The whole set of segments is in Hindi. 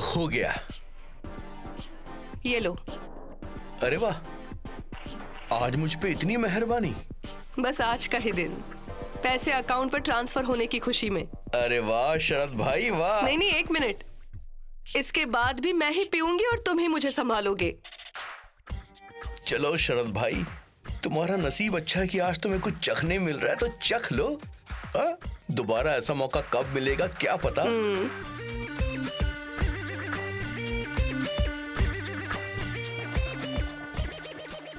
हो गया। ये लो। अरे वाह, आज मुझ पे इतनी मेहरबानी। बस आज का ही दिन, पैसे अकाउंट पर ट्रांसफर होने की खुशी में। अरे वाह शरद भाई वाह। नहीं नहीं, एक मिनट, इसके बाद भी मैं ही पीऊंगी और तुम ही मुझे संभालोगे। चलो शरद भाई, तुम्हारा नसीब अच्छा है कि आज तुम्हें कुछ चखने मिल रहा है, तो चख लो। दोबारा ऐसा मौका कब मिलेगा क्या पता।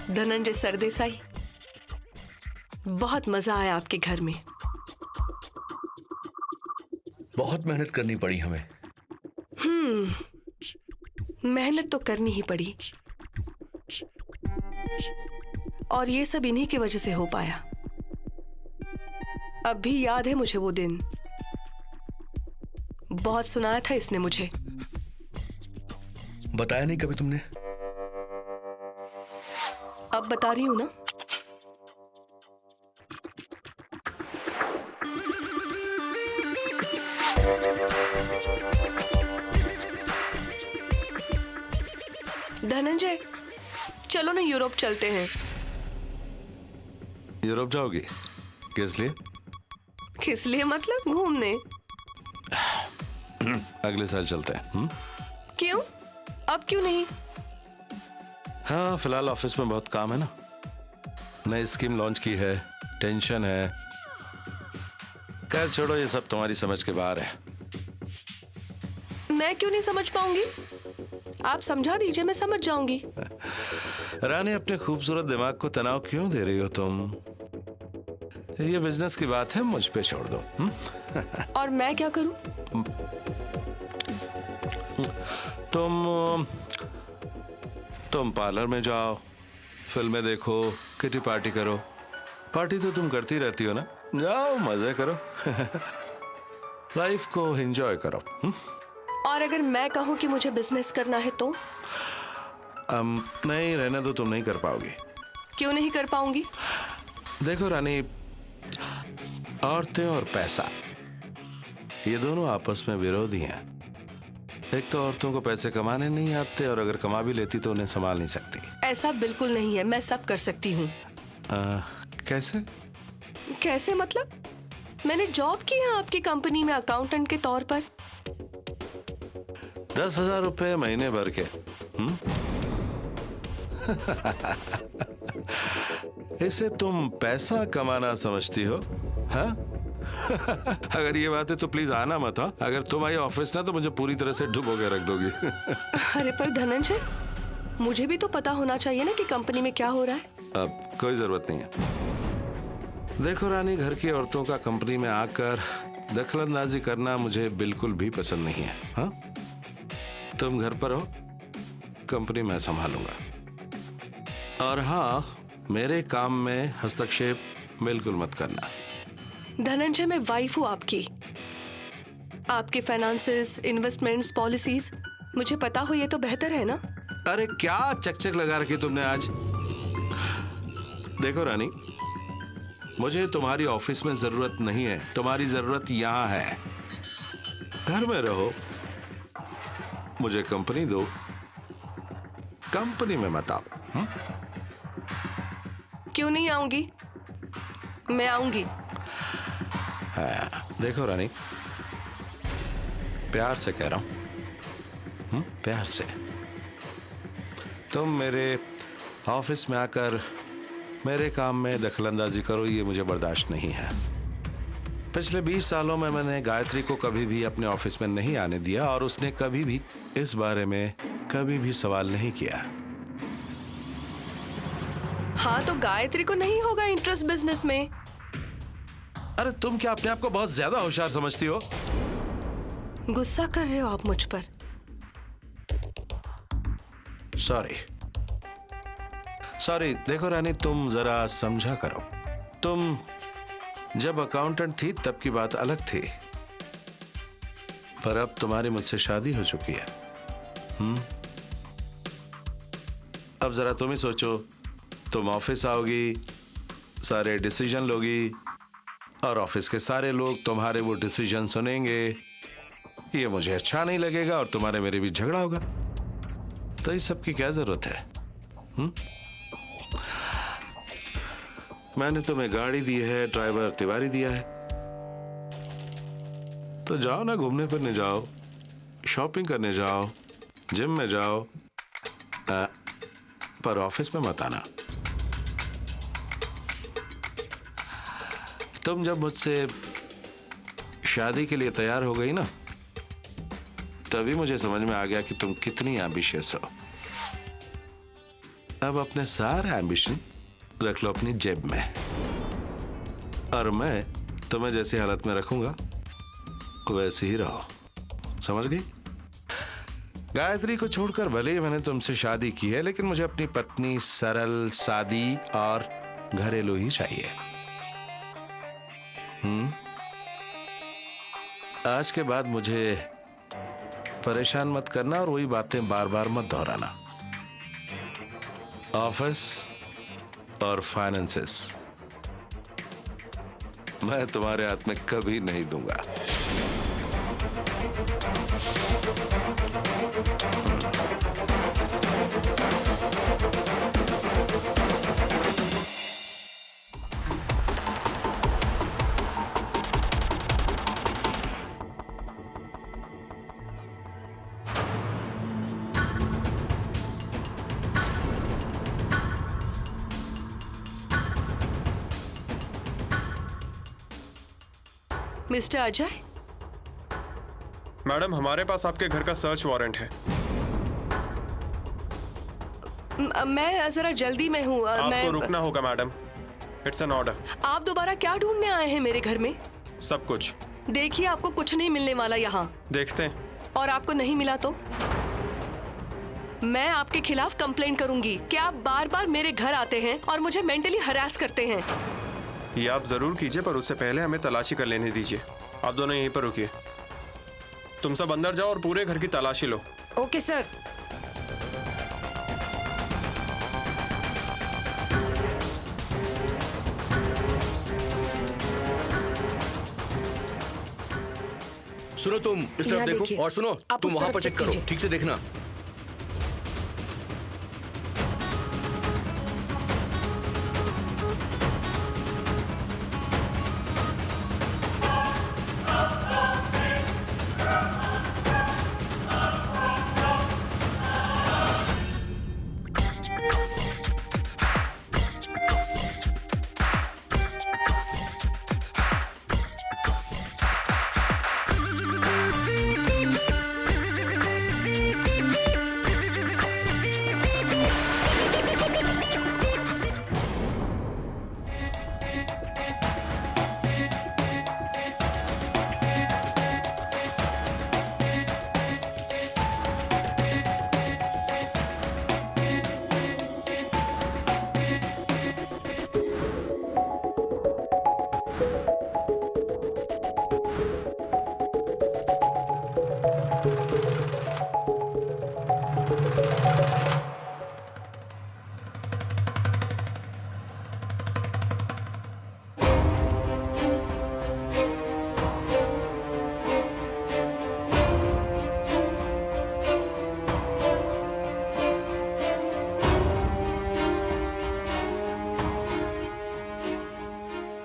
धनंजय सरदेसाई, बहुत मजा आया आपके घर में। बहुत मेहनत करनी पड़ी हमें। मेहनत तो करनी ही पड़ी, और ये सब इन्हीं की वजह से हो पाया। अब भी याद है मुझे वो दिन, बहुत सुनाया था इसने मुझे। बताया नहीं कभी तुमने? अब बता रही हूं ना। धनंजय, चलो ना यूरोप चलते हैं। यूरोप जाओगी? किस लिए? किस लिए मतलब? घूमने। अगले साल चलते हैं। क्यों? अब क्यों नहीं? हाँ, फिलहाल ऑफिस में बहुत काम है ना। नई स्कीम लॉन्च की है, टेंशन है। खैर छोड़ो, ये सब तुम्हारी समझ के बाहर है। मैं क्यों नहीं समझ पाऊंगी? आप समझा दीजिए, मैं समझ जाऊंगी। रानी, अपने खूबसूरत दिमाग को तनाव क्यों दे रही हो तुम? ये बिजनेस की बात है, मुझ पे छोड़ दो। और मैं क्या करूं? तुम पार्लर में जाओ, फिल्में देखो, किटी पार्टी करो। पार्टी तो तुम करती रहती हो ना, जाओ मजे करो। लाइफ को एंजॉय करो। और अगर मैं कहूं कि मुझे बिजनेस करना है तो? नहीं, रहने दो, तुम नहीं कर पाओगी। क्यों नहीं कर पाऊंगी? देखो रानी, औरतें और पैसा, ये दोनों आपस में विरोधी हैं। एक तो औरतों को पैसे कमाने नहीं आते, और अगर कमा भी लेती तो उन्हें संभाल नहीं सकती। ऐसा बिल्कुल नहीं है, मैं सब कर सकती हूँ। कैसे? कैसे मतलब? मैंने जॉब की है आपकी कंपनी में अकाउंटेंट के तौर पर। 10,000 रुपए महीने भर के। इसे तुम पैसा कमाना समझती हो? हाँ? अगर ये बात है तो प्लीज आना मत। हाँ, अगर तुम आई ऑफिस ना तो मुझे पूरी तरह से डुबो के रख दोगी। अरे पर धनंजय, मुझे भी तो पता होना चाहिए ना कि कंपनी में क्या हो रहा है। अब कोई जरूरत नहीं है। देखो रानी, घर की औरतों का कंपनी में आकर दखलंदाजी करना मुझे बिल्कुल भी पसंद नहीं है। हाँ, तुम घर पर हो, कंपनी मैं संभालूंगा। और हाँ, मेरे काम में हस्तक्षेप बिल्कुल मत करना। धनंजय, मैं वाइफ हूँ आपकी। आपके फाइनेंसेस, इन्वेस्टमेंट्स, पॉलिसीज मुझे पता हो, ये तो बेहतर है ना। अरे क्या चकचक लगा रखी तुमने आज। देखो रानी, मुझे तुम्हारी ऑफिस में जरूरत नहीं है, तुम्हारी जरूरत यहाँ है। घर में रहो, मुझे कंपनी दो, कंपनी में मत आओ। क्यों नहीं आऊंगी? मैं आऊंगी। देखो रानी, प्यार से कह रहा हूं, प्यार से। तुम मेरे ऑफिस में आकर मेरे काम में दखलंदाजी करो, ये मुझे बर्दाश्त नहीं है। पिछले 20 सालों में मैंने गायत्री को कभी भी अपने ऑफिस में नहीं आने दिया, और उसने कभी भी इस बारे में कभी भी सवाल नहीं किया। हाँ, तो गायत्री को नहीं होगा इंटरेस्ट बिजनेस में। अरे तुम क्या अपने आप को बहुत ज्यादा होशियार समझती हो? गुस्सा कर रहे हो आप मुझ पर? सॉरी। देखो रानी, तुम जरा समझा करो। तुम जब अकाउंटेंट थी तब की बात अलग थी, पर अब तुम्हारी मुझसे शादी हो चुकी है। अब जरा तुम ही सोचो, तुम ऑफिस आओगी, सारे डिसीजन लोगी, और ऑफिस के सारे लोग तुम्हारे वो डिसीजन सुनेंगे, ये मुझे अच्छा नहीं लगेगा और तुम्हारे मेरे बीच झगड़ा होगा। तो इस सब की क्या जरूरत है? मैंने तुम्हें गाड़ी दी है, ड्राइवर तिवारी दिया है, तो जाओ ना, घूमने फिरने जाओ, शॉपिंग करने जाओ, जिम में जाओ, पर ऑफिस में मत आना। तुम जब मुझसे शादी के लिए तैयार हो गई ना, तभी मुझे समझ में आ गया कि तुम कितनी एम्बिशियस हो। अब अपने सारे एम्बिशन रख लो अपनी जेब में, और मैं तुम्हें जैसी हालत में रखूंगा वैसे ही रहो, समझ गई? गायत्री को छोड़कर भले ही मैंने तुमसे शादी की है, लेकिन मुझे अपनी पत्नी सरल, सादी और घरेलू ही चाहिए। आज के बाद मुझे परेशान मत करना और वही बातें बार बार मत दोहराना। ऑफिस और फाइनेंसेस मैं तुम्हारे हाथ में कभी नहीं दूंगा। मिस्टर अजय, मैडम हमारे पास आपके घर का सर्च वारंट है। मैं जरा जल्दी में हूँ। आपको रुकना होगा मैडम, इट्स एन ऑर्डर। आप दोबारा क्या ढूंढने आए हैं मेरे घर में? सब कुछ। देखिए, आपको कुछ नहीं मिलने वाला यहाँ। देखते हैं। और आपको नहीं मिला तो मैं आपके खिलाफ कंप्लेंट करूंगी कि आप बार बार मेरे घर आते हैं और मुझे मेंटली हरास करते हैं। ये आप जरूर कीजिए, पर उससे पहले हमें तलाशी कर लेने दीजिए। आप दोनों यहीं पर रुकिए। तुम सब अंदर जाओ और पूरे घर की तलाशी लो। Okay sir. सुनो, तुम इस तरफ यहाँ देखो देखिए। और सुनो, आप तुम उस वहां तरफ पर चेक चेक करो, कीजिए। ठीक से देखना।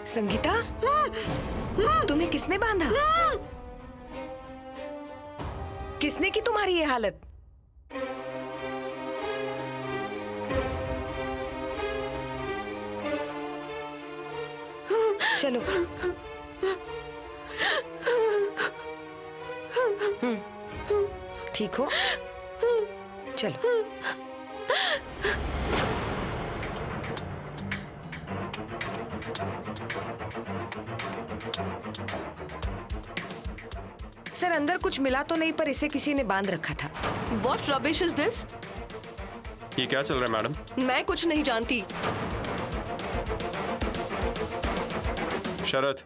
संगीता, तुम्हें किसने बांधा? किसने की तुम्हारी ये हालत? चलो। ठीक हो? चलो। सर, अंदर कुछ मिला तो नहीं, पर इसे किसी ने बांध रखा था। What rubbish is this? ये क्या चल रहा है मैडम? मैं कुछ नहीं जानती। शरद,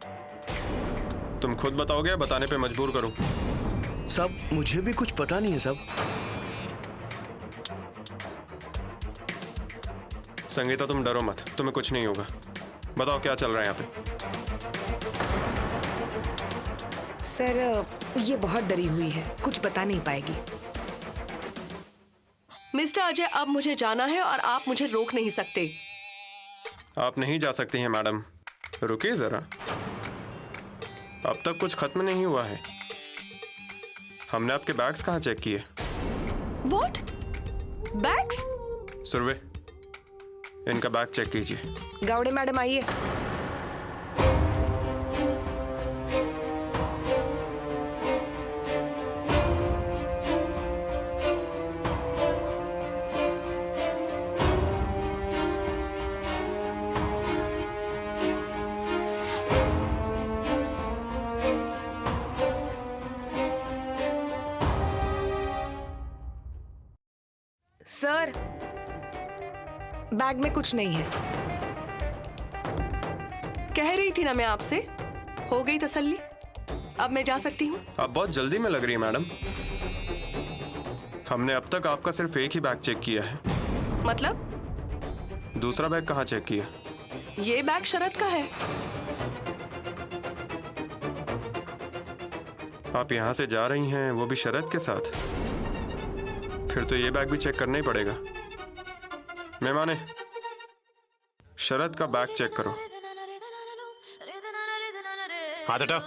तुम खुद बताओगे या बताने पे मजबूर करूं? सब मुझे भी कुछ पता नहीं है सब। संगीता, तुम डरो मत, तुम्हें कुछ नहीं होगा। बताओ क्या चल रहा है यहाँ पे? सर ये बहुत डरी हुई है, कुछ बता नहीं पाएगी। मिस्टर अजय, अब मुझे जाना है और आप मुझे रोक नहीं सकते। आप नहीं जा सकती हैं मैडम, रुकिए जरा। अब तक कुछ खत्म नहीं हुआ है। हमने आपके बैग्स कहाँ चेक किए? What? बैग्स? सुरवे, इनका बैग चेक कीजिए। गावड़े मैडम आइए। सर, बैग में कुछ नहीं है। कह रही थी ना मैं आपसे, हो गई तसल्ली। अब मैं जा सकती हूँ? आप बहुत जल्दी में लग रही है मैडम। हमने अब तक आपका सिर्फ एक ही बैग चेक किया है। मतलब? दूसरा बैग कहाँ चेक किया? ये बैग शरद का है। आप यहाँ से जा रही हैं, वो भी शरद के साथ? फिर तो ये बैग भी चेक करना ही पड़ेगा। मेहमाने, शरद का बैग चेक करो। हाथ हटाओ।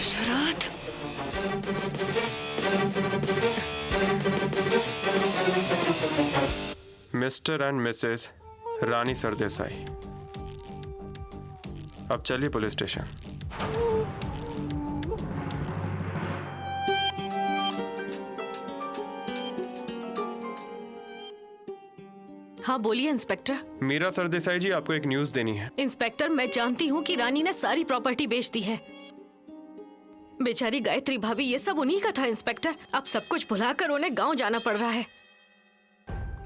शरद, mister and Mrs Rani Sardesai, अब चलिए पुलिस स्टेशन। हाँ बोलिए इंस्पेक्टर। मीरा सरदेसाई जी, आपको एक न्यूज़ देनी है। इंस्पेक्टर, मैं जानती हूँ कि रानी ने सारी प्रॉपर्टी बेच दी है। बेचारी गायत्री भाभी, ये सब उन्हीं का था इंस्पेक्टर। अब सब कुछ भुलाकर उन्हें गांव जाना पड़ रहा है।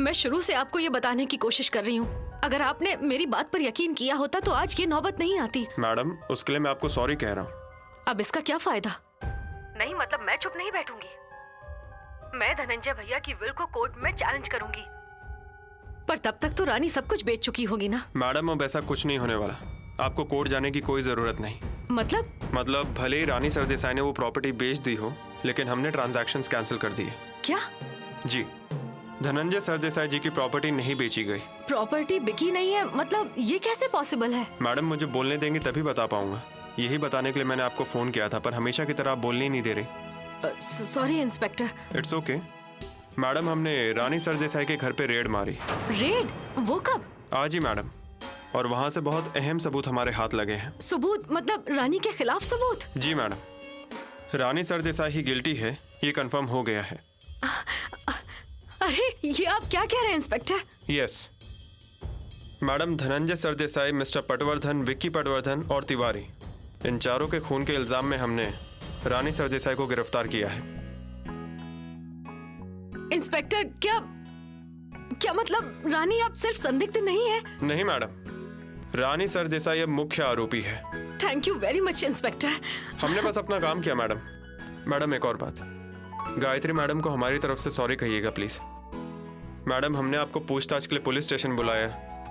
मैं शुरू से आपको ये बताने की कोशिश कर रही हूँ। अगर आपने मेरी बात पर यकीन किया होता तो आज ये नौबत नहीं आती। मैडम, उसके लिए मैं आपको सॉरी कह रहा हूँ। अब इसका क्या फायदा? नहीं मतलब मैं चुप नहीं बैठूंगी। मैं धनंजय भैया की विल को कोर्ट में चैलेंज करूंगी। पर तब तक तो रानी सब कुछ बेच चुकी होगी ना? मैडम, अब ऐसा कुछ नहीं होने वाला। आपको कोर्ट जाने की कोई जरूरत नहीं। मतलब भले ही रानी सरदेसाई ने वो प्रॉपर्टी बेच दी हो, लेकिन हमने ट्रांजैक्शंस कैंसिल कर दिए। क्या? जी, धनंजय सरदेसाई जी की प्रॉपर्टी नहीं बेची गई। प्रॉपर्टी बिकी नहीं है? मतलब ये कैसे पॉसिबल है? मैडम, मुझे बोलने देंगे तभी बता पाऊंगा। यही बताने के लिए मैंने आपको फोन किया था, पर हमेशा की तरह आप बोलने ही नहीं दे रही। Sorry inspector. It's okay. Madam, हमने रानी सरदेसाई के घर पे रेड मारी। रेड? वो कब? आज ही मैडम, और वहाँ से बहुत अहम सबूत हमारे हाथ लगे हैं। सबूत? मतलब रानी के खिलाफ सबूत? जी मैडम, रानी सरदेसाई ही गिल्टी है, ये कंफर्म हो गया है। अरे ये आप क्या कह रहे हैं inspector? Yes madam, Dhananjay Sardesai, mister Patwardhan, Vicky Patwardhan और तिवारी, इन चारों के खून के इल्जाम में हमने रानी सरदेसाई को गिरफ्तार किया है। इंस्पेक्टर, क्या मतलब रानी अब सिर्फ संदिग्ध नहीं है? नहीं मैडम, रानी सरदेसाई अब मुख्य आरोपी है। Thank you very much inspector. हमने बस अपना काम किया मैडम। मैडम, एक और बात, गायत्री मैडम को हमारी तरफ से सॉरी कहिएगा प्लीज। मैडम, हमने आपको पूछताछ के लिए पुलिस स्टेशन बुलाया,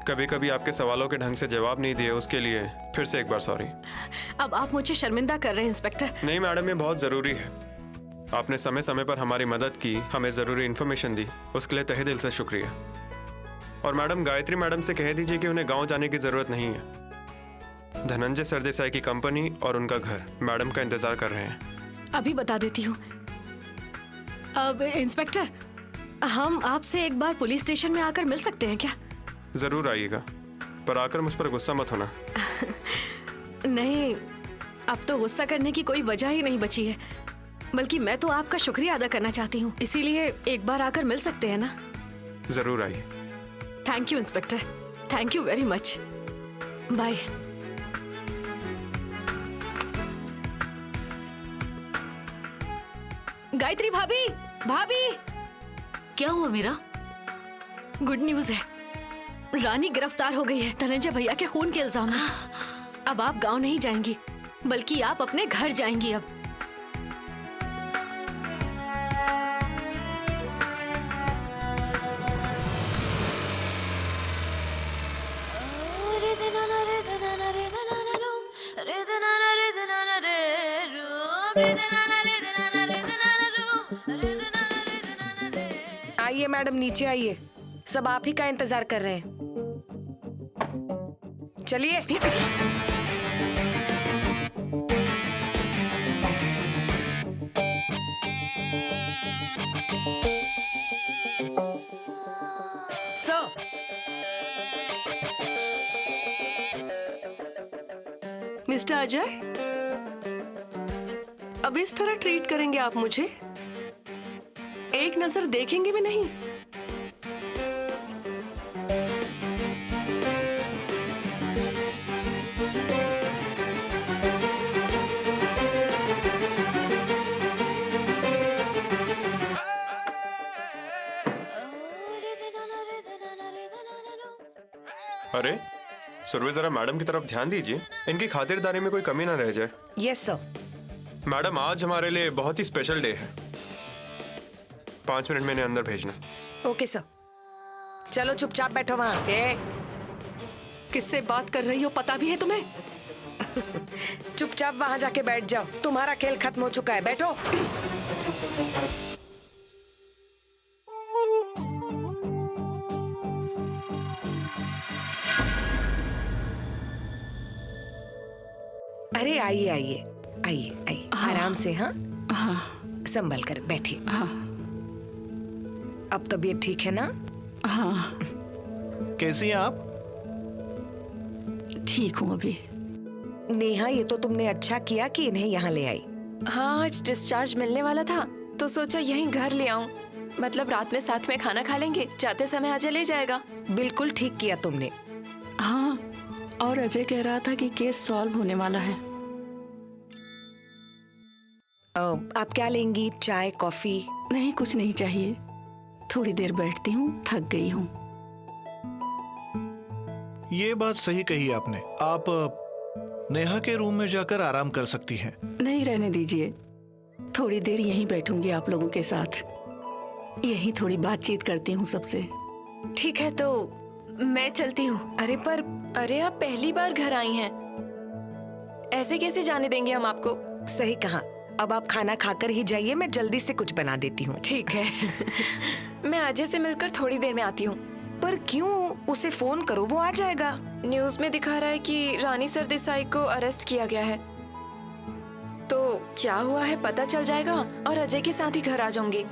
कभी कभी आपके सवालों के ढंग से जवाब नहीं दिए, उसके लिए फिर से एक बार सॉरी। अब आप मुझे शर्मिंदा कर रहे हैं इंस्पेक्टर। नहीं मैडम, ये बहुत जरूरी है। आपने समय समय पर हमारी मदद की, हमें ज़रूरी इन्फॉर्मेशन दी, उसके लिए तहे दिल से शुक्रिया। और मैडम, गायत्री मैडम से कह दीजिए कि उन्हें गांव जाने की ज़रूरत नहीं है। धनंजय सरदेसाई की कंपनी और उनका घर मैडम का इंतज़ार कर रहे हैं। अभी बता देती हूँ। अब इंस्पेक्टर, हम आपसे एक बार पुलिस स्टेशन में आकर मिल सकते हैं क्या? ज़रूर आइएगा, पर आकर मुझ पर गुस्सा मत होना। नहीं, अब तो गुस्सा करने की कोई वजह ही नहीं बची है, बल्कि मैं तो आपका शुक्रिया अदा करना चाहती हूँ, इसीलिए एक बार आकर मिल सकते हैं ना? ज़रूर आइए। Thank you inspector, thank you very much. Bye. Gayatri भाभी, भाभी, क्या हुआ मेरा? गुड न्यूज है। रानी गिरफ्तार हो गई है धनंजय भैया के खून के इल्जाम में। अब आप गांव नहीं जाएंगी, बल्कि आप अपने घर जाएंगी अब। आइए मैडम, नीचे आइए, सब आप ही का इंतजार कर रहे हैं। चलिए। सर, मिस्टर अजय, अब इस तरह ट्रीट करेंगे आप मुझे? एक नजर देखेंगे भी नहीं? अरे सुरभि, जरा मैडम की तरफ ध्यान दीजिए, इनकी खातिरदारी में कोई कमी ना रह जाए। Yes sir. मैडम, आज हमारे लिए बहुत ही स्पेशल डे है। 5 मिनट में इन्हें अंदर भेजना। Okay sir. चलो चुपचाप बैठो वहां। किससे बात कर रही हो पता भी है तुम्हें? चुपचाप वहां जाके बैठ जाओ, तुम्हारा खेल खत्म हो चुका है, बैठो। अरे आइए आइए आइए आइए, आराम से। हाँ हाँ संभल कर बैठिए। हाँ अब तबीयत ठीक है ना? हाँ, कैसी हैं आप? ठीक हूँ अभी। नेहा, ये तो तुमने अच्छा किया कि इन्हें यहाँ ले आई। हाँ, आज डिस्चार्ज मिलने वाला था तो सोचा यहीं घर ले आऊं। मतलब रात में साथ में खाना खा लेंगे, जाते समय अजय ले जाएगा। बिल्कुल ठीक किया तुमने। हाँ, और अजय कह रहा था कि केस सॉल्व होने वाला है। आप क्या लेंगी, चाय कॉफी? नहीं, कुछ नहीं चाहिए, थोड़ी देर बैठती हूँ, थक गई हूँ। ये बात सही कही आपने। आप नेहा के रूम में जाकर आराम कर सकती हैं। नहीं, रहने दीजिए, थोड़ी देर यहीं बैठूंगी आप लोगों के साथ, यहीं थोड़ी बातचीत करती हूँ सबसे। ठीक है, तो मैं चलती हूँ। अरे आप पहली बार घर आई हैं, ऐसे कैसे जाने देंगे हम आपको? सही कहा। अब आप खाना खाकर ही जाइए, मैं जल्दी से कुछ बना देती हूँ। ठीक है। मैं अजय से मिलकर थोड़ी देर में आती हूँ। पर क्यों? उसे फोन करो, वो आ जाएगा। न्यूज में दिखा रहा है कि रानी सरदेसाई को अरेस्ट किया गया है, तो क्या हुआ है पता चल जाएगा और अजय के साथ ही घर आ जाऊंगी।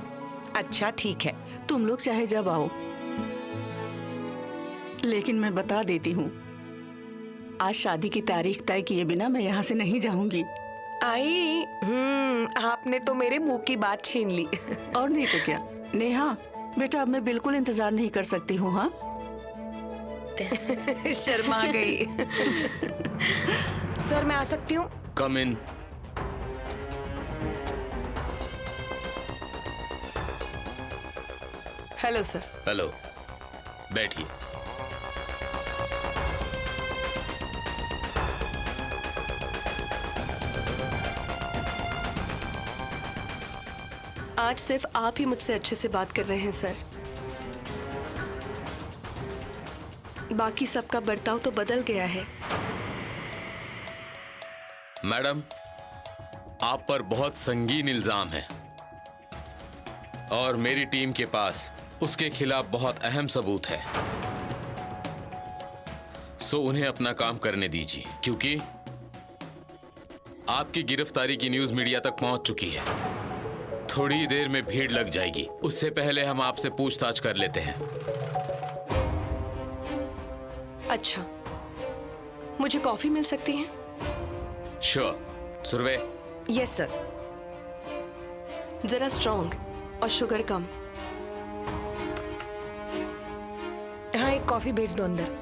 अच्छा ठीक है। तुम लोग चाहे जब आओ, लेकिन मैं बता देती हूँ, आज शादी की तारीख तय किए बिना मैं यहाँ से नहीं जाऊंगी। आई, आपने तो मेरे मुंह की बात छीन ली। और नहीं तो क्या। नेहा बेटा, अब मैं बिल्कुल इंतजार नहीं कर सकती हूँ। हाँ, शर्मा गई। सर, मैं आ सकती हूँ? Come in. Hello sir. Hello, बैठिए। आज सिर्फ आप ही मुझसे अच्छे से बात कर रहे हैं सर, बाकी सबका बर्ताव तो बदल गया है। मैडम, आप पर बहुत संगीन इल्जाम है। और मेरी टीम के पास उसके खिलाफ बहुत अहम सबूत है। सो उन्हें अपना काम करने दीजिए, क्योंकि आपकी गिरफ्तारी की न्यूज मीडिया तक पहुंच चुकी है। थोड़ी देर में भीड़ लग जाएगी, उससे पहले हम आपसे पूछताछ कर लेते हैं। अच्छा, मुझे कॉफी मिल सकती है? श्योर। सुरवे। Yes sir. जरा स्ट्रॉन्ग और शुगर कम। हाँ, एक कॉफी भेज दो अंदर।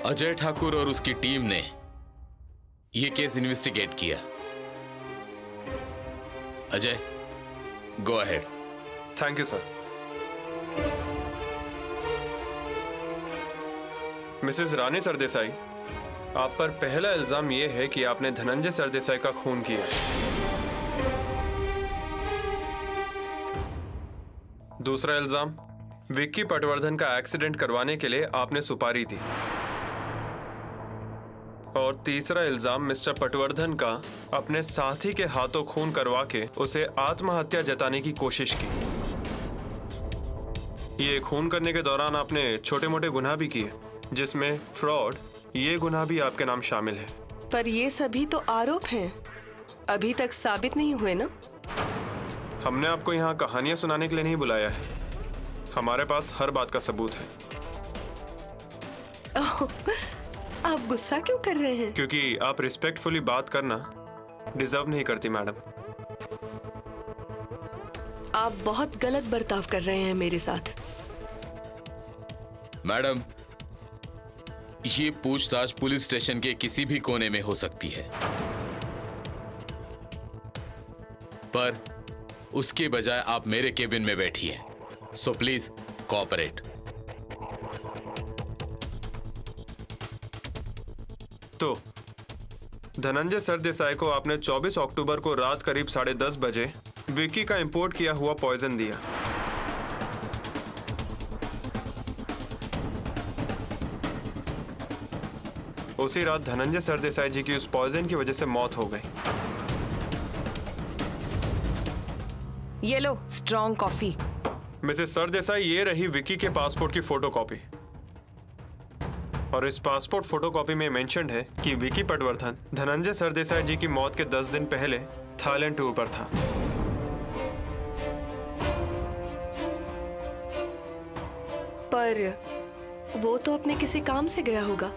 अजय ठाकुर और उसकी टीम ने यह केस इन्वेस्टिगेट किया। Ajay, go ahead. Thank you sir. Mrs Rani Sardesai, आप पर पहला इल्जाम यह है कि आपने धनंजय सरदेसाई का खून किया। दूसरा इल्जाम, विक्की पटवर्धन का एक्सीडेंट करवाने के लिए आपने सुपारी दी। और तीसरा इल्जाम, मिस्टर पटवर्धन का अपने साथी के हाथों खून करवा के उसे आत्महत्या जताने की कोशिश की। ये खून करने के दौरान आपने छोटे मोटे गुनाह भी किए, जिसमें फ्रॉड, ये गुनाह भी आपके नाम शामिल है। पर ये सभी तो आरोप हैं, अभी तक साबित नहीं हुए ना? हमने आपको यहाँ कहानियां सुनाने के लिए नहीं बुलाया है, हमारे पास हर बात का सबूत है। ओह, आप गुस्सा क्यों कर रहे हैं? क्योंकि आप रिस्पेक्टफुली बात करना डिजर्व नहीं करती मैडम। आप बहुत गलत बर्ताव कर रहे हैं मेरे साथ। मैडम, ये पूछताछ पुलिस स्टेशन के किसी भी कोने में हो सकती है, पर उसके बजाय आप मेरे केबिन में बैठिए। So please cooperate. तो धनंजय सरदेसाई को आपने 24 अक्टूबर को रात करीब 10:30 बजे विक्की का इंपोर्ट किया हुआ पॉइजन दिया। उसी रात धनंजय सरदेसाई जी की उस पॉइजन की वजह से मौत हो गई। ये लो स्ट्रॉन्ग कॉफी। मिसेस सरदेसाई, ये रही विक्की के पासपोर्ट की फोटोकॉपी। और इस पासपोर्ट फोटोकॉपी में मेंशन्ड है कि विक्की पटवर्धन धनंजय सरदेसाई जी की मौत के 10 दिन पहले थाईलैंड टूर पर था। पर वो तो अपने किसी काम से गया होगा।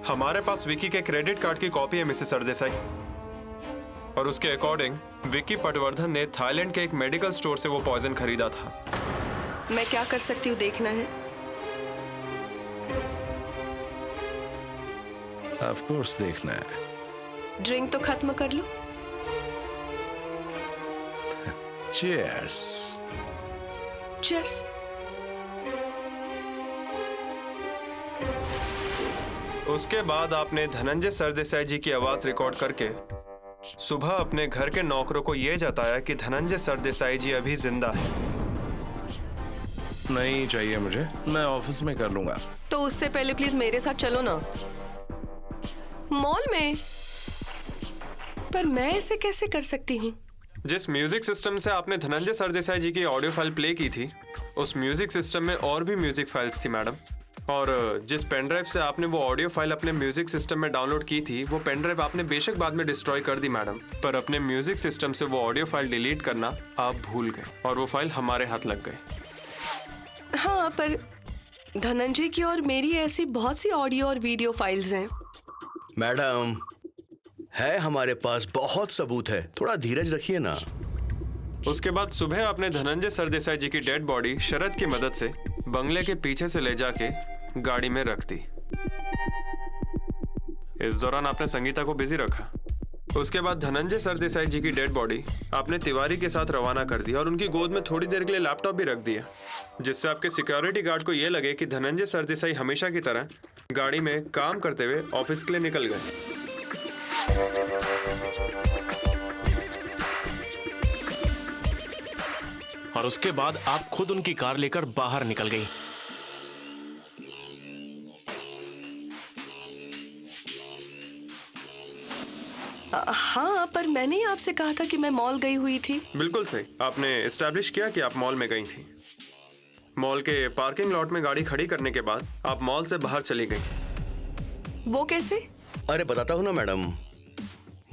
हमारे पास विक्की के क्रेडिट कार्ड की कॉपी है मिसेस सरदेसाई, और उसके अकॉर्डिंग विक्की पटवर्धन ने थाईलैंड के एक मेडिकल स्टोर से वो पॉइजन खरीदा था। मैं क्या कर सकती हूँ देखना है? ऑफ कोर्स देखना है। ड्रिंक तो खत्म कर लो। चीयर्स। चीयर्स। उसके बाद आपने धनंजय सरदेसाई जी की आवाज रिकॉर्ड करके सुबह अपने घर के नौकरों को यह जताया कि धनंजय सरदेसाई जी अभी जिंदा है। नहीं चाहिए मुझे, मैं ऑफिस में कर लूंगा। तो उससे पहले प्लीज मेरे साथ चलो ना, मॉल में। पर मैं ऐसे कैसे कर सकती हूँ? जिस म्यूजिक सिस्टम से आपने धनंजय सरदेसाई जी की ऑडियो फाइल प्ले की थी, उस म्यूजिक सिस्टम में और भी म्यूजिक फाइल्स थी मैडम। और जिस पेन ड्राइव से आपने वो ऑडियो फाइल अपने म्यूजिक सिस्टम में डाउनलोड की थी, वो पेन ड्राइव आपने बेशक बाद में डिस्ट्रॉय कर दी मैडम, पर अपने म्यूजिक सिस्टम से वो ऑडियो फाइल डिलीट करना आप भूल गए और वो फाइल हमारे हाथ लग गए। हाँ, पर धनंजय की और मेरी ऐसी बहुत सी ऑडियो और वीडियो फाइल्स हैं। मैडम, है हमारे पास बहुत सबूत है, थोड़ा धीरज रखिए ना। उसके बाद सुबह आपने धनंजय सरदेसाई जी की डेड बॉडी शरद की मदद से बंगले के पीछे से ले जाके गाड़ी में रख दी। इस दौरान आपने संगीता को बिजी रखा। उसके बाद धनंजय सरदेसाई जी की डेड बॉडी आपने तिवारी के साथ रवाना कर दी और उनकी गोद में थोड़ी देर के लिए लैपटॉप भी रख दिया, जिससे आपके सिक्योरिटी गार्ड को यह लगे कि धनंजय सरदेसाई हमेशा की तरह गाड़ी में काम करते हुए ऑफिस के लिए निकल गए। और उसके बाद आप खुद उनकी कार लेकर बाहर निकल गई। हाँ, पर मैंने ही आपसे कहा था कि मैं मॉल गई हुई थी। बिल्कुल सही, आपने एस्टैब्लिश किया कि आप मॉल में गई थी। मॉल के पार्किंग लॉट में गाड़ी खड़ी करने के बाद आप मॉल से बाहर चली गई। वो कैसे? अरे बताता हूँ ना मैडम,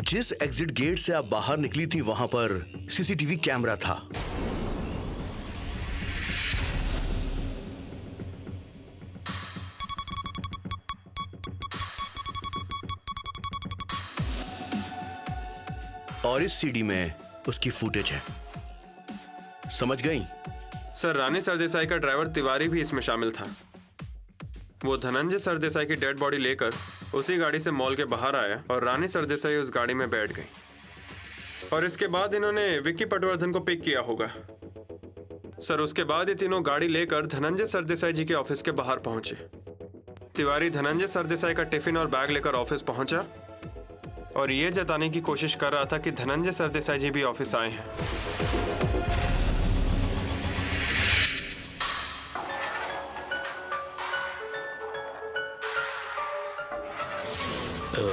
जिस एग्जिट गेट से आप बाहर निकली थी वहां पर सीसीटीवी कैमरा था। और इस सीडी में उसकी फुटेज है। समझ गई? सर, रानी सरदेसाई का ड्राइवर तिवारी भी इसमें शामिल था। वो धनंजय सरदेसाई की डेड बॉडी लेकर उसी गाड़ी से मॉल के बाहर आया और रानी सरदेसाई उस गाड़ी में बैठ गई। और इसके बाद इन्होंने विक्की पटवर्धन को पिक किया होगा। सर, उसके बाद ये तीनों गाड़ी लेकर धनंजय सरदेसाई जी के ऑफिस के बाहर पहुंचे। तिवारी धनंजय सरदेसाई का टिफिन और बैग लेकर ऑफिस पहुंचा और ये जताने की कोशिश कर रहा था कि धनंजय सरदेसाई जी भी ऑफिस आए हैं।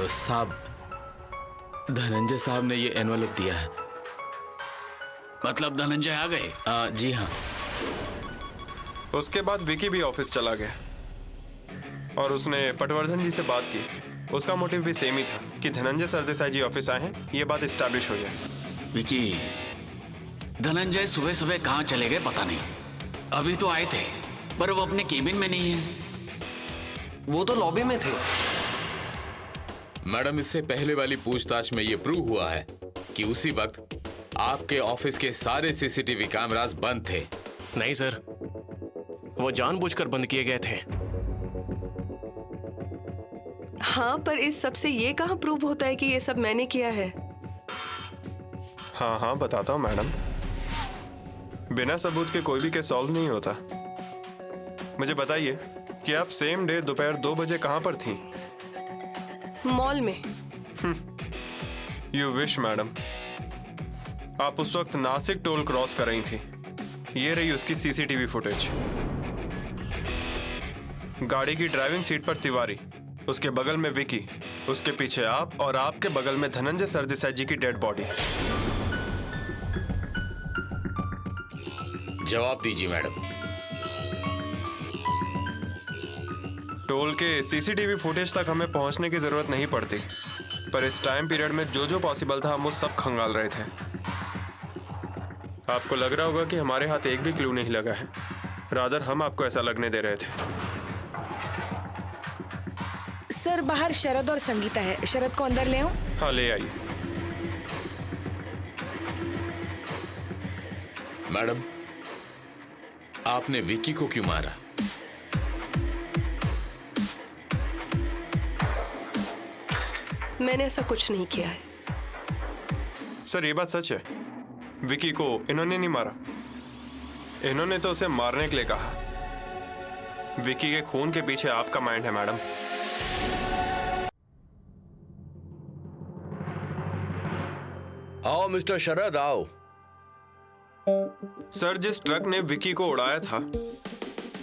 साहब, धनंजय साहब ने ये एनवलप दिया है। मतलब धनंजय आ गए? जी हाँ। उसके बाद विकी भी ऑफिस चला गया और उसने पटवर्धन जी से बात की। उसका मोटिव भी सेम ही था कि धनंजय सरदेसाई जी ऑफिस आए हैं, ये बात एस्टैब्लिश हो जाए। विकी, धनंजय सुबह सुबह कहाँ चले गए पता नहीं। अभी तो आए थे पर वो अपने केबिन में नहीं है। वो तो लॉबी में थे। मैडम, इससे पहले वाली पूछताछ में ये प्रूव हुआ है कि उसी वक्त आपके ऑफिस के सारे सीसीटीवी कैमरास बंद थे। नहीं सर, वो जानबूझकर बंद किए गए थे। हाँ, पर इस सब से ये कहाँ प्रूव होता है कि ये सब मैंने किया है? हाँ हाँ, बताता हूँ मैडम। बिना सबूत के कोई भी केस सॉल्व नहीं होता। मुझे बताइए कि आप सेम डे दोपहर 2 बजे कहाँ पर थी? मॉल में। You wish madam. आप उस वक्त नासिक टोल क्रॉस कर रही थी। ये रही उसकी सीसीटीवी फुटेज। गाड़ी की ड्राइविंग सीट पर तिवारी, उसके बगल में विकी, उसके पीछे आप और आपके बगल में धनंजय सरदेसाई जी की डेड बॉडी। जवाब दीजिए मैडम। टोल के सीसीटीवी फुटेज तक हमें पहुंचने की जरूरत नहीं पड़ती, पर इस टाइम पीरियड में जो जो पॉसिबल था हम वो सब खंगाल रहे थे। आपको लग रहा होगा कि हमारे हाथ एक भी क्लू नहीं लगा है, रादर हम आपको ऐसा लगने दे रहे थे। सर, बाहर शरद और संगीता है। शरद को अंदर ले आओ। हाँ, ले आइए। मैडम, आपने विकी को क्यों मारा? मैंने ऐसा कुछ नहीं किया है। सर, ये बात सच है। विकी को इन्होंने नहीं मारा। इन्होंने तो उसे मारने के लिए कहा। विकी के खून के पीछे आपका माइंड है मैडम। आओ मिस्टर शरद, आओ। सर, जिस ट्रक ने विकी को उड़ाया था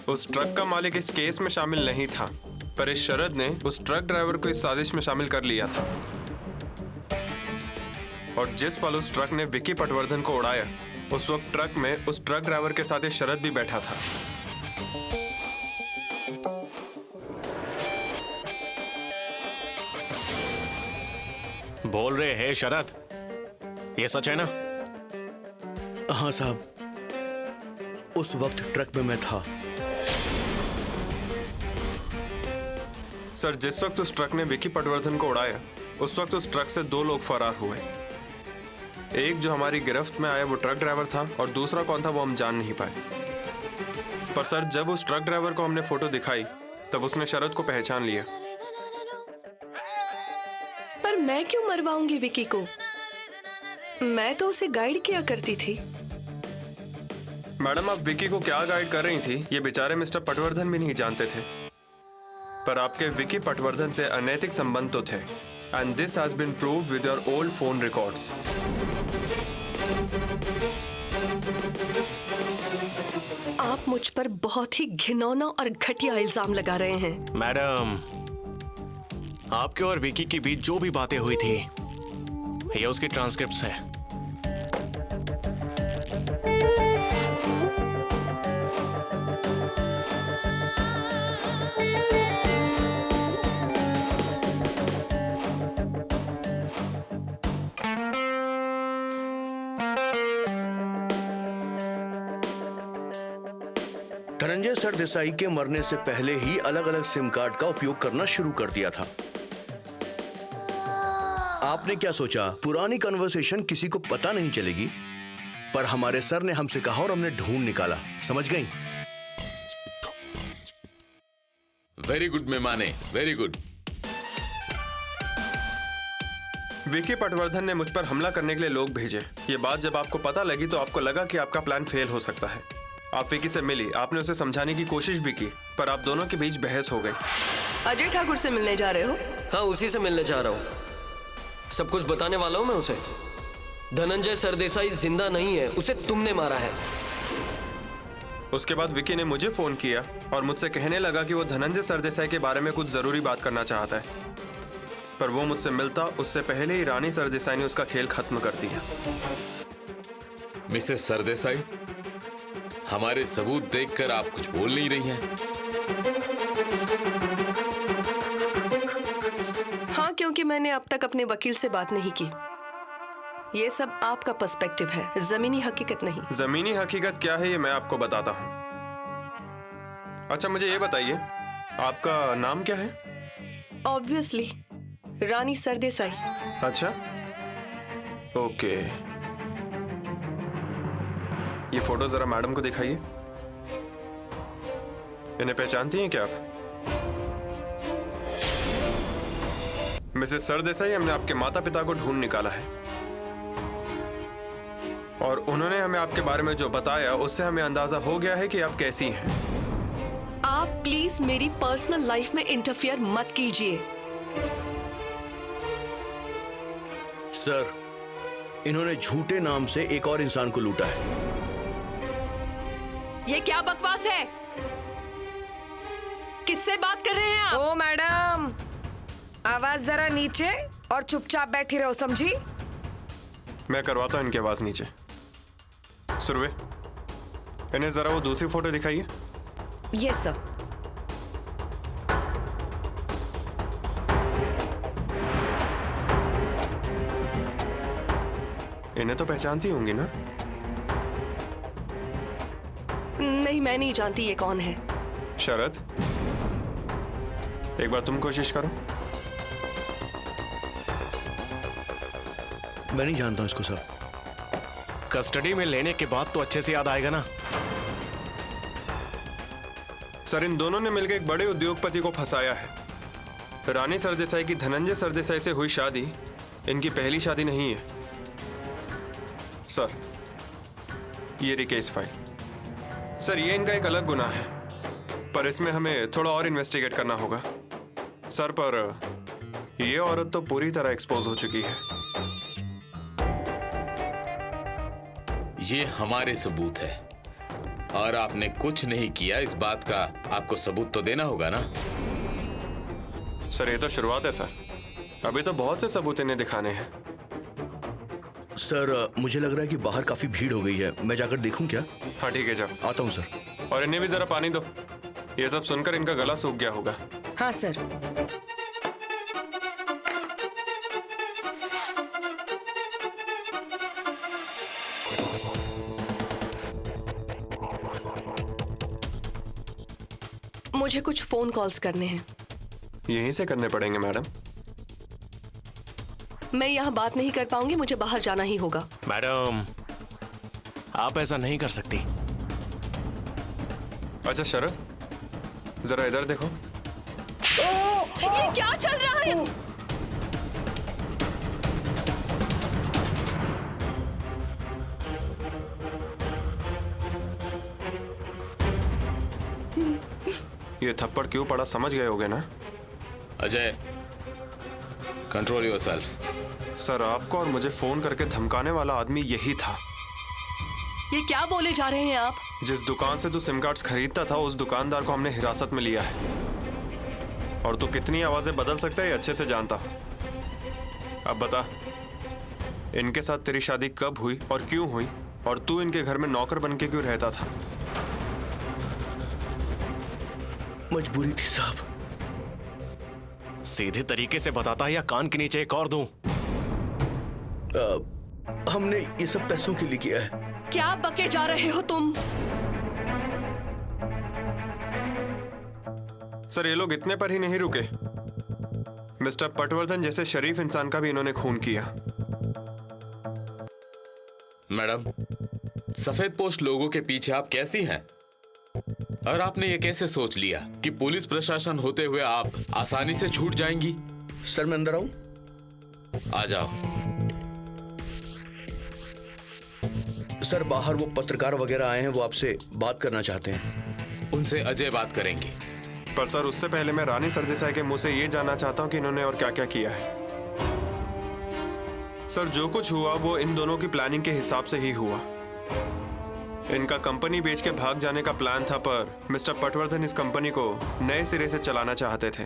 उस ट्रक का मालिक इस केस में शामिल नहीं था, पर इस शरद ने उस ट्रक ड्राइवर को इस साजिश में शामिल कर लिया था। और जिस पल उस ट्रक ने विकी पटवर्धन को उड़ाया उस वक्त ट्रक में उस ट्रक ड्राइवर के साथ इस शरद भी बैठा था। बोल रहे हैं शरद, ये सच है ना? हाँ साहब, उस वक्त ट्रक में मैं था। सर, जिस वक्त उस ट्रक ने विकी पटवर्धन को उड़ाया उस वक्त उस ट्रक से 2 लोग फरार हुए। एक जो हमारी गिरफ्त में आया वो ट्रक ड्राइवर था और दूसरा कौन था वो हम जान नहीं पाए। पर सर, जब उस ट्रक ड्राइवर को हमने फोटो दिखाई तब उसने शरद को पहचान लिया। पर मैं क्यों मरवाऊंगी विकी को? मैं तो उसे गाइड किया करती थी। मैडम, आप विकी को क्या गाइड कर रही थी ये बेचारे मिस्टर पटवर्धन भी नहीं जानते थे। पर आपके विकी पटवर्धन से अनैतिक संबंध तो थे, and this has been proved with your old phone records. आप मुझ पर बहुत ही घिनौना और घटिया इल्जाम लगा रहे हैं। मैडम, आपके और विकी के बीच जो भी बातें हुई थी ये उसकी ट्रांसक्रिप्ट्स हैं। धनंजय सरदेसाई के मरने से पहले ही अलग अलग सिम कार्ड का उपयोग करना शुरू कर दिया था। आपने क्या सोचा पुरानी कन्वर्सेशन किसी को पता नहीं चलेगी? पर हमारे सर ने हमसे कहा और हमने ढूंढ निकाला। समझ गई? वेरी गुड मेहमाने, वेरी गुड। विकी पटवर्धन ने मुझ पर हमला करने के लिए लोग भेजे। ये बात जब आपको पता लगी तो आपको लगा कि आपका प्लान फेल हो सकता है। आप विकी से मिली, आपने उसे समझाने की कोशिश भी की, पर आप दोनों के बीच बहस हो गई। अजय ठाकुर से मिलने जा रहे हो? हाँ, उसी से मिलने जा रहा हूँ। सब कुछ बताने वाला हूँ मैं उसे। धनंजय सरदेसाई जिंदा नहीं है, उसे तुमने मारा है। उसके बाद विकी ने मुझे फोन किया और मुझसे कहने लगा कि वो धनंजय सरदेसाई के बारे में कुछ जरूरी बात करना चाहता है, पर वो मुझसे मिलता उससे पहले ही रानी सरदेसाई ने उसका खेल खत्म कर दिया। मिसेस सरदेसाई, हमारे सबूत देखकर आप कुछ बोल नहीं रही हैं। हाँ, क्योंकि मैंने अब तक अपने वकील से बात नहीं की। ये सब आपका पर्सपेक्टिव है, जमीनी हकीकत नहीं। जमीनी हकीकत क्या है ये मैं आपको बताता हूँ। अच्छा मुझे ये बताइए, आपका नाम क्या है? ऑब्वियसली रानी सरदेसाई। अच्छा, ओके। ये फोटो जरा मैडम को दिखाइए। इन्हें पहचानती हैं क्या आप? मिसेस सरदेसाई, हमने आपके माता पिता को ढूंढ निकाला है और उन्होंने हमें आपके बारे में जो बताया उससे हमें अंदाजा हो गया है कि आप कैसी हैं। आप प्लीज मेरी पर्सनल लाइफ में इंटरफियर मत कीजिए। सर, इन्होंने झूठे नाम से एक और इंसान को लूटा है। ये क्या बकवास है? किससे बात कर रहे हैं आप? ओ मैडम, आवाज जरा नीचे और चुपचाप बैठी रहो, समझी? मैं करवाता हूं इनकी आवाज नीचे। सुरवे, इन्हें जरा वो दूसरी फोटो दिखाइए। Yes sir. इन्हें तो पहचानती होंगी ना? नहीं, मैं नहीं जानती ये कौन है। शरद, एक बार तुम कोशिश करो। मैं नहीं जानता इसको सर। कस्टडी में लेने के बाद तो अच्छे से याद आएगा ना। सर, इन दोनों ने मिलकर एक बड़े उद्योगपति को फंसाया है। रानी सरदेसाई की धनंजय सरदेसाई से हुई शादी इनकी पहली शादी नहीं है। सर, ये रही केस फाइल। सर, ये इनका एक अलग गुनाह है, पर इसमें हमें थोड़ा और इन्वेस्टिगेट करना होगा। सर, पर ये औरत तो पूरी तरह एक्सपोज हो चुकी है। ये हमारे सबूत है और आपने कुछ नहीं किया, इस बात का आपको सबूत तो देना होगा ना। सर, ये तो शुरुआत है सर, अभी तो बहुत से सबूत इन्हें दिखाने हैं। सर, मुझे लग रहा है कि बाहर काफी भीड़ हो गई है, मैं जाकर देखूं क्या? हाँ ठीक है, जाओ। आता हूं सर। और इन्हें भी जरा पानी दो, ये सब सुनकर इनका गला सूख गया होगा। हाँ सर। मुझे कुछ फोन कॉल्स करने हैं। यहीं से करने पड़ेंगे मैडम। मैं यहाँ बात नहीं कर पाऊंगी, मुझे बाहर जाना ही होगा। मैडम, आप ऐसा नहीं कर सकती। अच्छा शरद, जरा इधर देखो। ये क्या चल रहा है? ये थप्पड़ क्यों पड़ा समझ गए होगे ना? Ajay, control yourself. सर, आपको और मुझे फोन करके धमकाने वाला आदमी यही था। ये क्या बोले जा रहे हैं आप? जिस दुकान से तू सिम कार्ड्स खरीदता था उस दुकानदार को हमने हिरासत में लिया है, और तू कितनी आवाजें बदल सकता है ये अच्छे से जानता हूं। अब बता, इनके साथ तेरी शादी कब हुई और क्यों हुई, और तू इनके घर में नौकर बन के क्यों रहता था? मजबूरी थी साहब। सीधे तरीके से बताता है या कान के नीचे एक और दूं? हमने ये सब पैसों के लिए किया है। क्या बके जा रहे हो तुम? सर ये लोग इतने पर ही नहीं रुके, मिस्टर पटवर्धन जैसे शरीफ इंसान का भी इन्होंने खून किया। मैडम, सफेद पोस्ट लोगों के पीछे आप कैसी हैं? और आपने ये कैसे सोच लिया कि पुलिस प्रशासन होते हुए आप आसानी से छूट जाएंगी? सर मैं अंदर आऊं? आ जाओ। सर बाहर वो पत्रकार वगैरह आए हैं, वो आपसे बात करना चाहते हैं। उनसे अजय बात करेंगे। पर सर उससे पहले मैं रानी सरदेसाई के मुंह से ये जानना चाहता हूँ कि इन्होंने और क्या क्या किया है। सर जो कुछ हुआ वो इन दोनों की प्लानिंग के हिसाब से ही हुआ। इनका कंपनी बेच के भाग जाने का प्लान था, पर मिस्टर पटवर्धन इस कंपनी को नए सिरे से चलाना चाहते थे,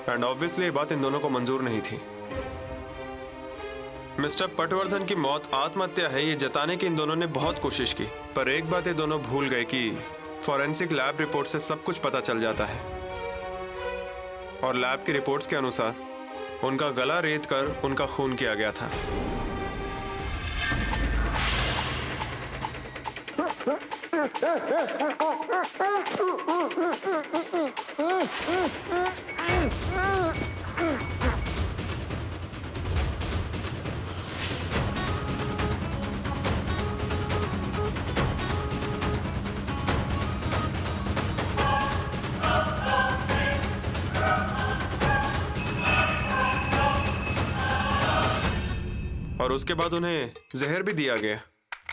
एंड ऑब्वियसली ये बात इन दोनों को मंजूर नहीं थी। मिस्टर पटवर्धन की मौत आत्महत्या है ये जताने की इन दोनों ने बहुत कोशिश की, पर एक बात ये दोनों भूल गए कि फॉरेंसिक लैब रिपोर्ट से सब कुछ पता चल जाता है, और लैब की रिपोर्ट्स के अनुसार उनका गला रेत कर उनका खून किया गया था। और उसके बाद उन्हें जहर भी दिया गया,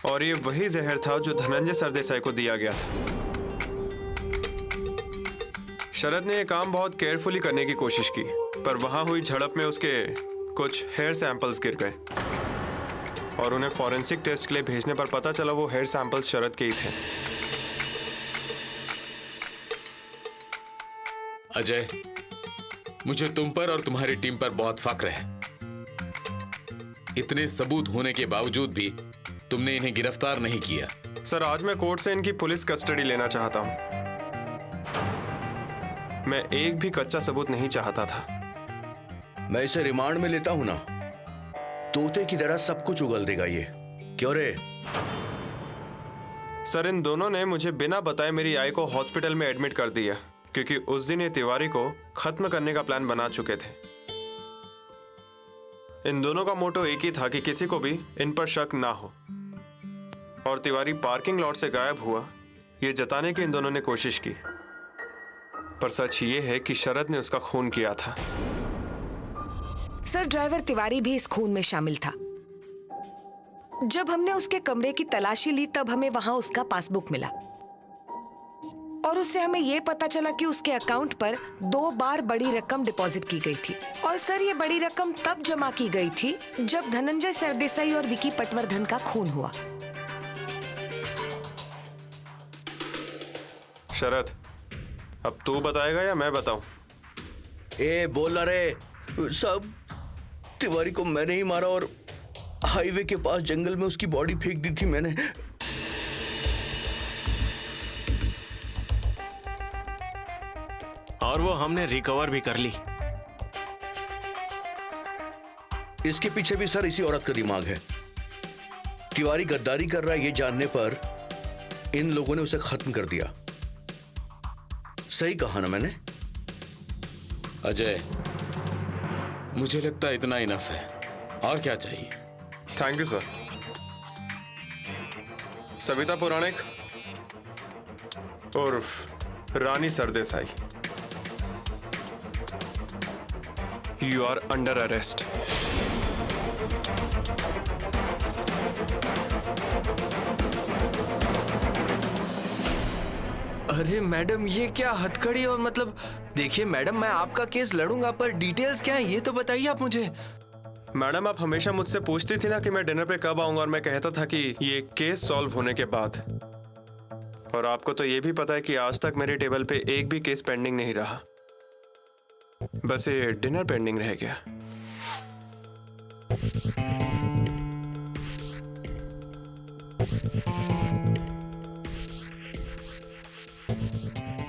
और ये वही जहर था जो धनंजय सरदेसाई को दिया गया था। शरद ने यह काम बहुत केयरफुली करने की कोशिश की, पर वहां हुई झड़प में उसके कुछ हेयर सैंपल्स गिर गए, और उन्हें फॉरेंसिक टेस्ट के लिए भेजने पर पता चला वो हेयर सैंपल्स शरद के ही थे। अजय, मुझे तुम पर और तुम्हारी टीम पर बहुत फक्र है। इतने सबूत होने के बावजूद भी तुमने इन्हें गिरफ्तार नहीं किया। सर आज मैं कोर्ट से इनकी पुलिस कस्टडी लेना चाहता हूं। मैं एक भी कच्चा सबूत नहीं चाहता था। मैं इसे रिमांड में लेता हूं ना, तोते की तरह सब कुछ उगल देगा ये। क्यों रे? सर इन दोनों ने मुझे बिना बताए मेरी आई को हॉस्पिटल में एडमिट कर दिया, क्योंकि उस दिन ये तिवारी को खत्म करने का प्लान बना चुके थे। इन दोनों का मोटो एक ही था कि किसी को भी इन पर शक ना हो, और तिवारी पार्किंग लॉट से गायब हुआ ये जताने की इन दोनों ने कोशिश की, पर सच ये है कि शरद ने उसका खून किया था। सर ड्राइवर तिवारी भी इस खून में शामिल था। जब हमने उसके कमरे की तलाशी ली तब हमें वहां उसका पासबुक मिला, और उससे हमें यह पता चला कि उसके अकाउंट पर 2 बार बड़ी रकम डिपॉजिट की गई थी। और सर ये बड़ी रकम तब जमा की गई थी जब धनंजय सरदेसाई और विकी पटवर्धन का खून हुआ। शरद, अब तू बताएगा या मैं बताऊं? ए बोल रे सब, तिवारी को मैंने ही मारा, और हाईवे के पास जंगल में उसकी बॉडी फेंक दी थी मैंने। और वो हमने रिकवर भी कर ली। इसके पीछे भी सर इसी औरत का दिमाग है। तिवारी गद्दारी कर रहा है ये जानने पर इन लोगों ने उसे खत्म कर दिया। सही कहा ना मैंने? अजय, मुझे लगता है इतना इनफ है। और क्या चाहिए? Thank you sir. Savita Puranik उर्फ Rani Sardesai, you are under arrest. अरे मैडम, ये क्या हथकड़ी, और मतलब देखिए मैडम, मैं आपका केस लड़ूंगा, पर डिटेल्स क्या है ये तो बताइए आप मुझे। मैडम आप हमेशा मुझसे पूछती थी ना कि मैं डिनर पे कब आऊंगा, और मैं कहता था कि ये केस सॉल्व होने के बाद। और आपको तो ये भी पता है कि आज तक मेरे टेबल पे एक भी केस पेंडिंग नहीं रहा, बस ये डिनर पेंडिंग रह गया।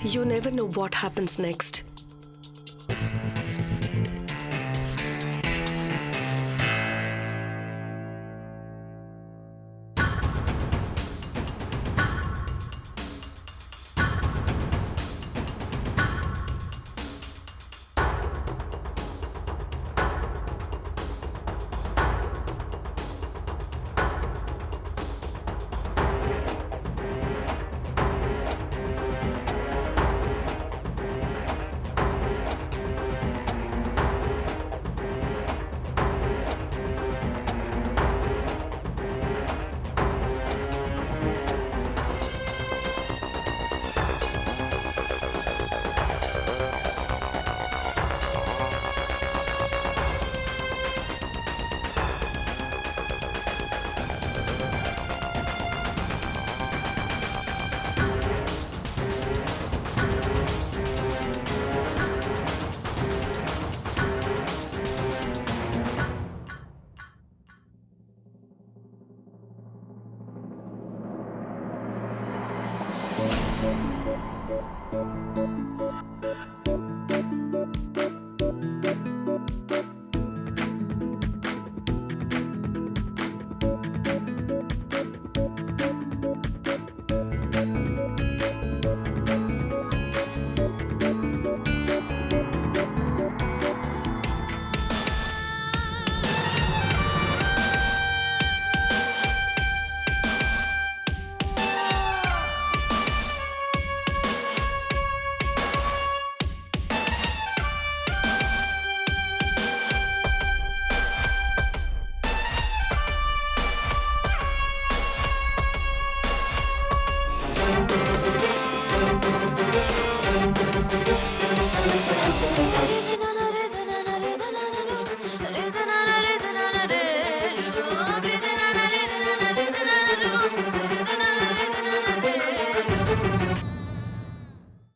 You never know what happens next.